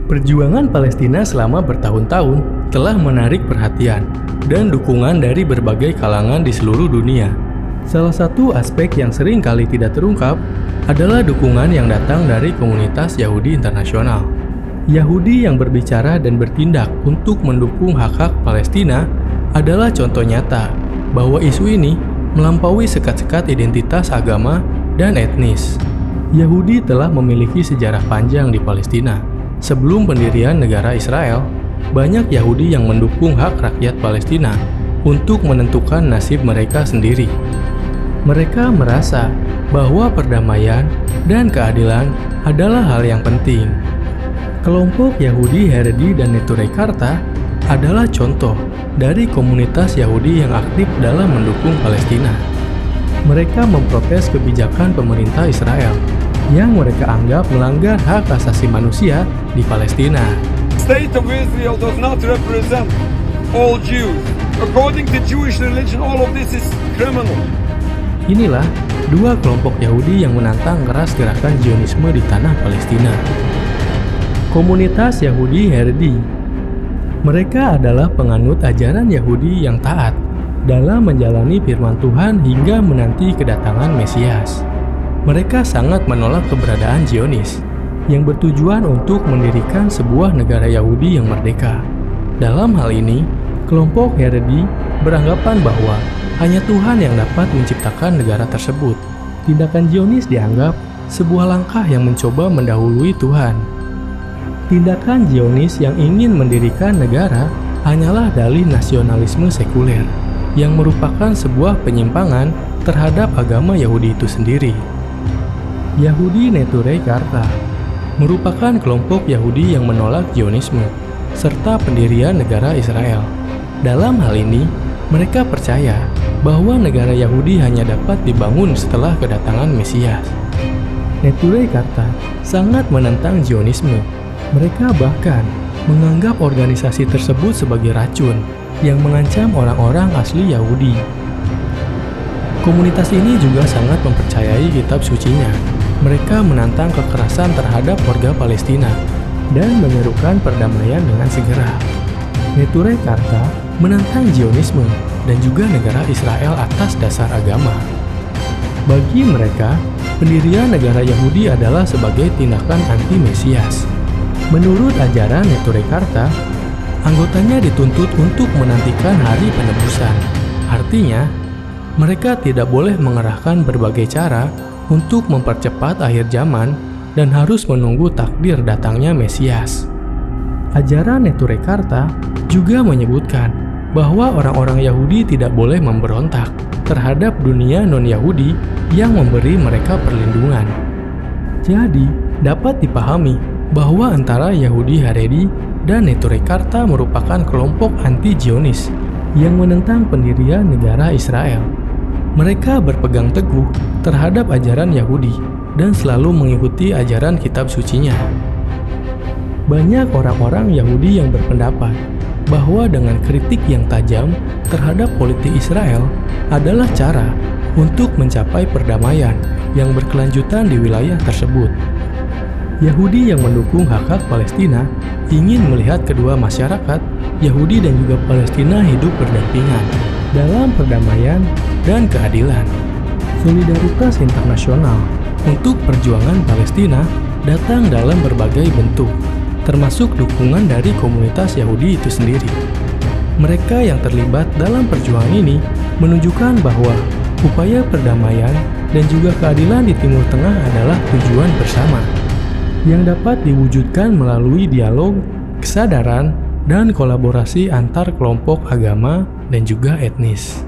Perjuangan Palestina selama bertahun-tahun telah menarik perhatian dan dukungan dari berbagai kalangan di seluruh dunia. Salah satu aspek yang sering kali tidak terungkap adalah dukungan yang datang dari komunitas Yahudi internasional. Yahudi yang berbicara dan bertindak untuk mendukung hak-hak Palestina adalah contoh nyata bahwa isu ini melampaui sekat-sekat identitas agama dan etnis. Yahudi telah memiliki sejarah panjang di Palestina. Sebelum pendirian negara Israel, banyak Yahudi yang mendukung hak rakyat Palestina untuk menentukan nasib mereka sendiri. Mereka merasa bahwa perdamaian dan keadilan adalah hal yang penting. Kelompok Yahudi Haredi dan Neturei Karta adalah contoh dari komunitas Yahudi yang aktif dalam mendukung Palestina. Mereka memprotes kebijakan pemerintah Israel yang mereka anggap melanggar hak asasi manusia di Palestina. State of Israel does not represent all Jews. According to Jewish religion, all of this is criminal. Inilah dua kelompok Yahudi yang menantang keras gerakan Zionisme di tanah Palestina. Komunitas Yahudi Haredi. Mereka adalah penganut ajaran Yahudi yang taat dalam menjalani firman Tuhan hingga menanti kedatangan Mesias. Mereka sangat menolak keberadaan Zionis yang bertujuan untuk mendirikan sebuah negara Yahudi yang merdeka. Dalam hal ini, kelompok Haredi beranggapan bahwa hanya Tuhan yang dapat menciptakan negara tersebut. Tindakan Zionis dianggap sebuah langkah yang mencoba mendahului Tuhan. Tindakan Zionis yang ingin mendirikan negara hanyalah dalih nasionalisme sekuler yang merupakan sebuah penyimpangan terhadap agama Yahudi itu sendiri. Yahudi Neturei Karta merupakan kelompok Yahudi yang menolak Zionisme serta pendirian negara Israel. Dalam hal ini, mereka percaya bahwa negara Yahudi hanya dapat dibangun setelah kedatangan Mesias. Neturei Karta sangat menentang Zionisme. Mereka bahkan menganggap organisasi tersebut sebagai racun yang mengancam orang-orang asli Yahudi. Komunitas ini juga sangat mempercayai kitab sucinya. Mereka menantang kekerasan terhadap warga Palestina dan menyerukan perdamaian dengan segera. Neturei Karta menantang Zionisme dan juga negara Israel atas dasar agama. Bagi mereka, pendirian negara Yahudi adalah sebagai tindakan anti-Mesias. Menurut ajaran Neturei Karta, anggotanya dituntut untuk menantikan hari penebusan. Artinya, mereka tidak boleh mengerahkan berbagai cara untuk mempercepat akhir zaman dan harus menunggu takdir datangnya Mesias. Ajaran Neturei Karta juga menyebutkan bahwa orang-orang Yahudi tidak boleh memberontak terhadap dunia non-Yahudi yang memberi mereka perlindungan. Jadi, dapat dipahami bahwa antara Yahudi Haredi dan Neturei Karta merupakan kelompok anti-Zionis yang menentang pendirian negara Israel. Mereka berpegang teguh terhadap ajaran Yahudi dan selalu mengikuti ajaran kitab sucinya. Banyak orang-orang Yahudi yang berpendapat bahwa dengan kritik yang tajam terhadap politik Israel adalah cara untuk mencapai perdamaian yang berkelanjutan di wilayah tersebut. Yahudi yang mendukung hak-hak Palestina ingin melihat kedua masyarakat, Yahudi dan juga Palestina, hidup berdampingan dalam perdamaian dan keadilan. Solidaritas internasional untuk perjuangan Palestina datang dalam berbagai bentuk, termasuk dukungan dari komunitas Yahudi itu sendiri. Mereka yang terlibat dalam perjuangan ini menunjukkan bahwa upaya perdamaian dan juga keadilan di Timur Tengah adalah tujuan bersama yang dapat diwujudkan melalui dialog, kesadaran, dan kolaborasi antar kelompok agama dan juga etnis.